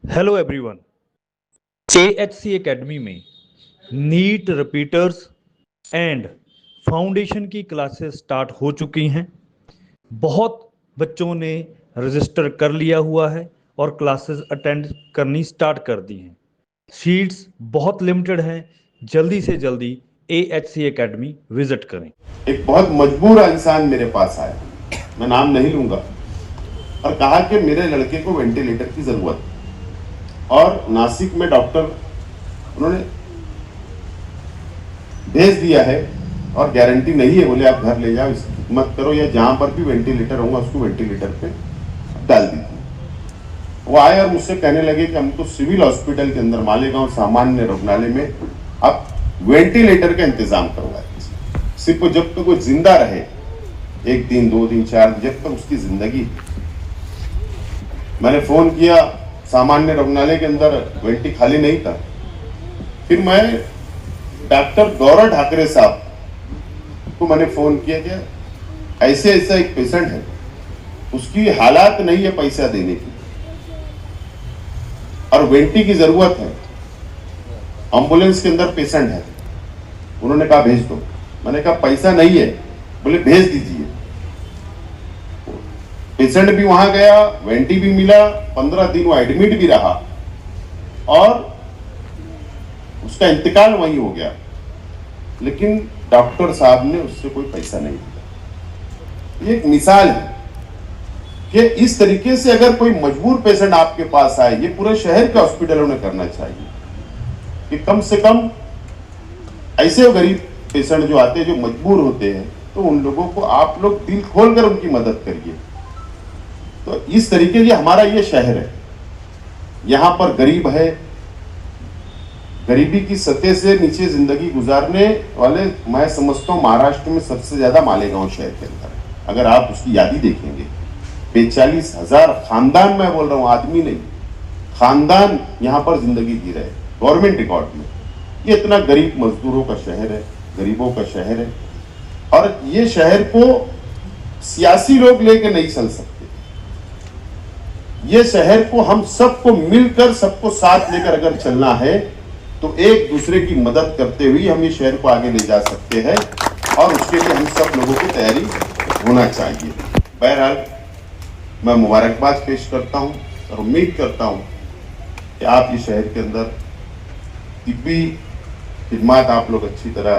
Hello everyone. AHC academy में NEET repeaters and foundation की classes start हो चुकी हैं। बहुत बच्चों ने रजिस्टर कर लिया हुआ है और क्लासेस अटेंड करनी स्टार्ट कर दी हैं। सीट्स बहुत लिमिटेड हैं। जल्दी से जल्दी AHC एकेडमी विजिट करें। एक बहुत मजबूर इंसान मेरे पास आया, मैं नाम नहीं लूंगा, और कहा कि मेरे लड़के को वेंटिलेटर की जरूरत है। और नासिक में डॉक्टर उन्होंने भेज दिया है और गारंटी नहीं है, बोले आप घर ले जाओ, इसकी मत करो, या जहां पर भी वेंटिलेटर होगा उसको वेंटिलेटर पे डाल दीजिए। वो आए और मुझसे कहने लगे कि हम तो सिविल हॉस्पिटल के अंदर मालेगांव सामान्य रुग्णालय में आप वेंटिलेटर का इंतजाम करवाए, सिर्फ जब तक वो जिंदा रहे, 1 दिन 2 दिन 4 दिन, जब तक उसकी जिंदगी। मैंने फोन किया, सामान्य रुग्णालय के अंदर वेंटी खाली नहीं था। फिर मैं डॉक्टर गौरव ठाकरे साहब को मैंने फोन किया कि ऐसे ऐसा एक पेशेंट है, उसकी हालात नहीं है पैसा देने की और वेंटी की जरूरत है, एम्बुलेंस के अंदर पेशेंट है। उन्होंने कहा भेज दो। मैंने कहा पैसा नहीं है, बोले भेज दीजिए। पेशेंट भी वहां गया, वेंटी भी मिला, 15 दिन वो एडमिट भी रहा और उसका इंतकाल वहीं हो गया। लेकिन डॉक्टर साहब ने उससे कोई पैसा नहीं दिया। ये एक मिसाल है कि इस तरीके से अगर कोई मजबूर पेशेंट आपके पास आए, ये पूरे शहर के हॉस्पिटलों ने करना चाहिए कि कम से कम ऐसे गरीब पेशेंट जो आते हैं, जो मजबूर होते हैं, तो उन लोगों को आप लोग दिल खोलकर उनकी मदद करिए। तो इस तरीके से हमारा ये शहर है, यहां पर गरीब है, गरीबी की सतह से नीचे जिंदगी गुजारने वाले मैं समझता हूं महाराष्ट्र में सबसे ज्यादा मालेगांव शहर के अंदर है। अगर आप उसकी यादी देखेंगे, 45,000 खानदान, मैं बोल रहा हूं आदमी नहीं, खानदान यहां पर जिंदगी जी रहे गवर्नमेंट रिकॉर्ड में। ये इतना गरीब मजदूरों का शहर है, गरीबों का शहर है, और ये शहर को सियासी लोग लेके नहीं चल सकते। ये शहर को हम सबको मिलकर, सबको साथ लेकर अगर चलना है तो एक दूसरे की मदद करते हुए हम ये शहर को आगे ले जा सकते हैं, और उसके लिए हम सब लोगों को तैयारी होना चाहिए। बहरहाल मैं मुबारकबाद पेश करता हूं और उम्मीद करता हूं कि आप ये शहर के अंदर तिब्बी खिदमत आप लोग अच्छी तरह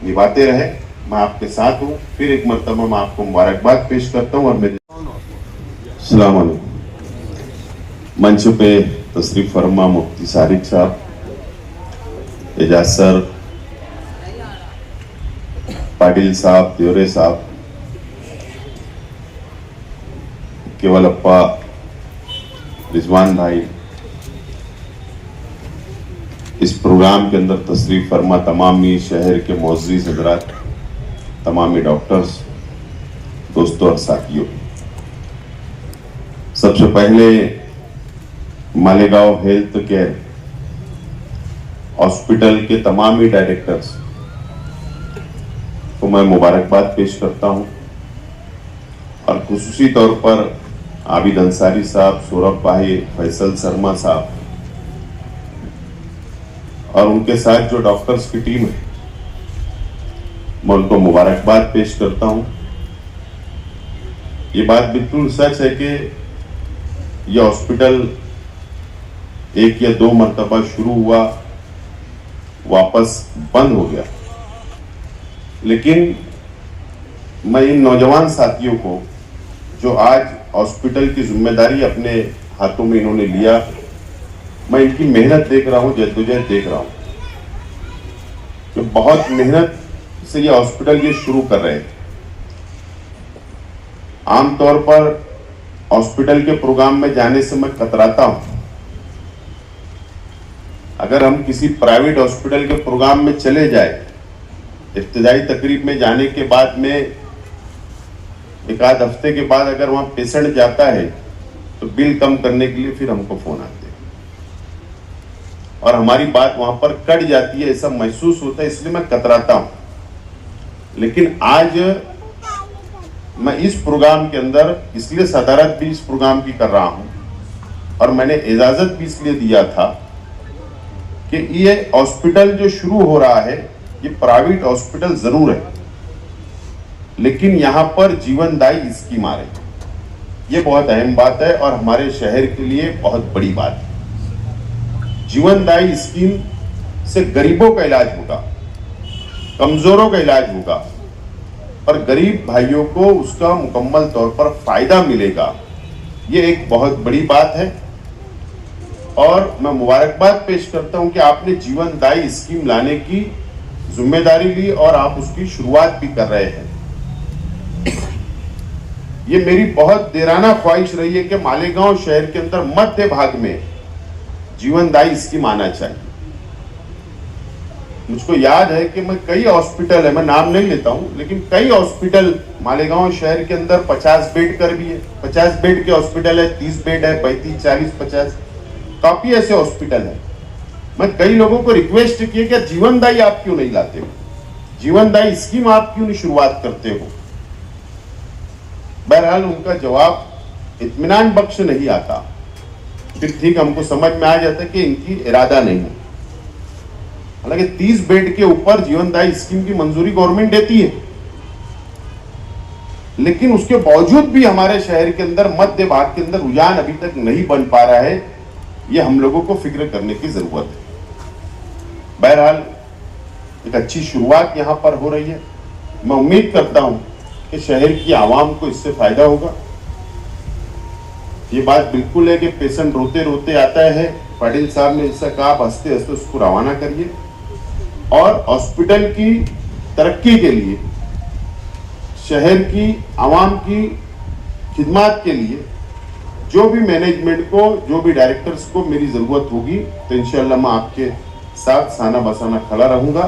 निभाते रहे। मैं आपके साथ हूं। फिर एक मरतबा मैं आपको मुबारकबाद पेश करता हूं। और मेरे अस्सलाम वालेकुम। मंच पे तशरीफ फरमा मुफ्ती सारिक साहब, एजाज सर, पाटिल साहब, देवरे साहब, केवलप्पा, रिजवान भाई, इस प्रोग्राम के अंदर तशरीफ फरमा तमामी शहर के मोअज़्ज़िज़ हज़रात, तमामी डॉक्टर्स, दोस्तों और साथियों, सबसे पहले मालेगांव हेल्थ केयर हॉस्पिटल के तमामी डायरेक्टर्स को मैं मुबारकबाद पेश करता हूं, और खुसूसी तौर पर आबिद अंसारी साहब, सौरभ भाई, फैसल शर्मा साहब और उनके साथ जो डॉक्टर्स की टीम है, मैं उनको मुबारकबाद पेश करता हूं। ये बात बिल्कुल सच है कि यह हॉस्पिटल 1 या 2 मरतबा शुरू हुआ, वापस बंद हो गया, लेकिन मैं इन नौजवान साथियों को जो आज हॉस्पिटल की जिम्मेदारी अपने हाथों में इन्होंने लिया, मैं इनकी मेहनत देख रहा हूं, जद्दोजहद देख रहा हूं कि बहुत मेहनत से ये हॉस्पिटल ये शुरू कर रहे थे। आमतौर पर हॉस्पिटल के प्रोग्राम में जाने से मैं कतराता हूं। अगर हम किसी प्राइवेट हॉस्पिटल के प्रोग्राम में चले जाए, इब्तिदाई तकरीब में जाने के बाद में 1 आध हफ्ते के बाद अगर वहां पेशेंट जाता है तो बिल कम करने के लिए फिर हमको फोन आते हैं और हमारी बात वहां पर कट जाती है, ऐसा महसूस होता है, इसलिए मैं कतराता हूं। लेकिन आज मैं इस प्रोग्राम के अंदर इसलिए सदारत भी इस प्रोग्राम की कर रहा हूं और मैंने इजाजत भी इसलिए दिया था कि ये हॉस्पिटल जो शुरू हो रहा है ये प्राइवेट हॉस्पिटल जरूर है, लेकिन यहां पर जीवनदायी स्कीम आ रही है। ये बहुत अहम बात है और हमारे शहर के लिए बहुत बड़ी बात है। जीवनदायी स्कीम से गरीबों का इलाज होगा, कमजोरों का इलाज होगा और गरीब भाइयों को उसका मुकम्मल तौर पर फायदा मिलेगा। ये एक बहुत बड़ी बात है और मैं मुबारकबाद पेश करता हूं कि आपने जीवनदायी स्कीम लाने की जिम्मेदारी ली और आप उसकी शुरुआत भी कर रहे हैं। ये मेरी बहुत देराना ख्वाहिश रही है कि मालेगांव शहर के अंदर मध्य भाग में जीवनदायी स्कीम आना चाहिए। मुझको याद है कि मैं कई हॉस्पिटल है, मैं नाम नहीं लेता हूं, लेकिन कई हॉस्पिटल मालेगांव शहर के अंदर 50 बेड कर भी है, 50 बेड के हॉस्पिटल है, 30 बेड है, 35, 40, 50 काफी ऐसे हॉस्पिटल है। मैं कई लोगों को रिक्वेस्ट किया कि जीवनदायी आप क्यों नहीं लाते हो, जीवनदायी स्कीम आप क्यों नहीं शुरुआत करते हो। बहरहाल उनका जवाब इत्मीनान बख्श नहीं आता। फिर ठीक हमको समझ में आ जाता है कि इनकी इरादा नहीं है। हालांकि 30 बेड के ऊपर जीवनदायी स्कीम की मंजूरी गवर्नमेंट देती है, लेकिन उसके बावजूद भी हमारे शहर के अंदर मध्य भाग के अंदर रुझान अभी तक नहीं बन पा रहा है। ये हम लोगों को फिक्र करने की जरूरत है। बहरहाल एक अच्छी शुरुआत यहां पर हो रही है। मैं उम्मीद करता हूं कि शहर की आवाम को इससे फायदा होगा। ये बात बिल्कुल है कि पेशेंट रोते रोते आता है, पाटिल साहब ने जैसा कहा, आप हंसते हंसते उसको रवाना करिए और हॉस्पिटल की तरक्की के लिए, शहर की आवाम की खिदमत के लिए जो भी मैनेजमेंट को, जो भी डायरेक्टर्स को मेरी जरूरत होगी तो इंशाल्लाह मैं आपके साथ साना बसाना खड़ा रहूंगा।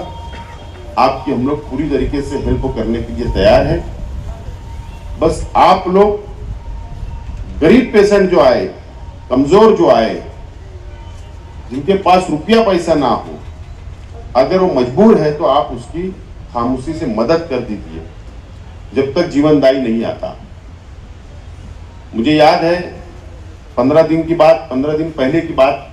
आपकी हम लोग पूरी तरीके से हेल्प करने के लिए तैयार हैं। बस आप लोग गरीब पेशेंट जो आए, कमजोर जो आए, जिनके पास रुपया पैसा ना हो, अगर वो मजबूर है तो आप उसकी खामोशी से मदद कर दीजिए जब तक जीवनदायी नहीं आता। मुझे याद है 15 दिन पहले की बात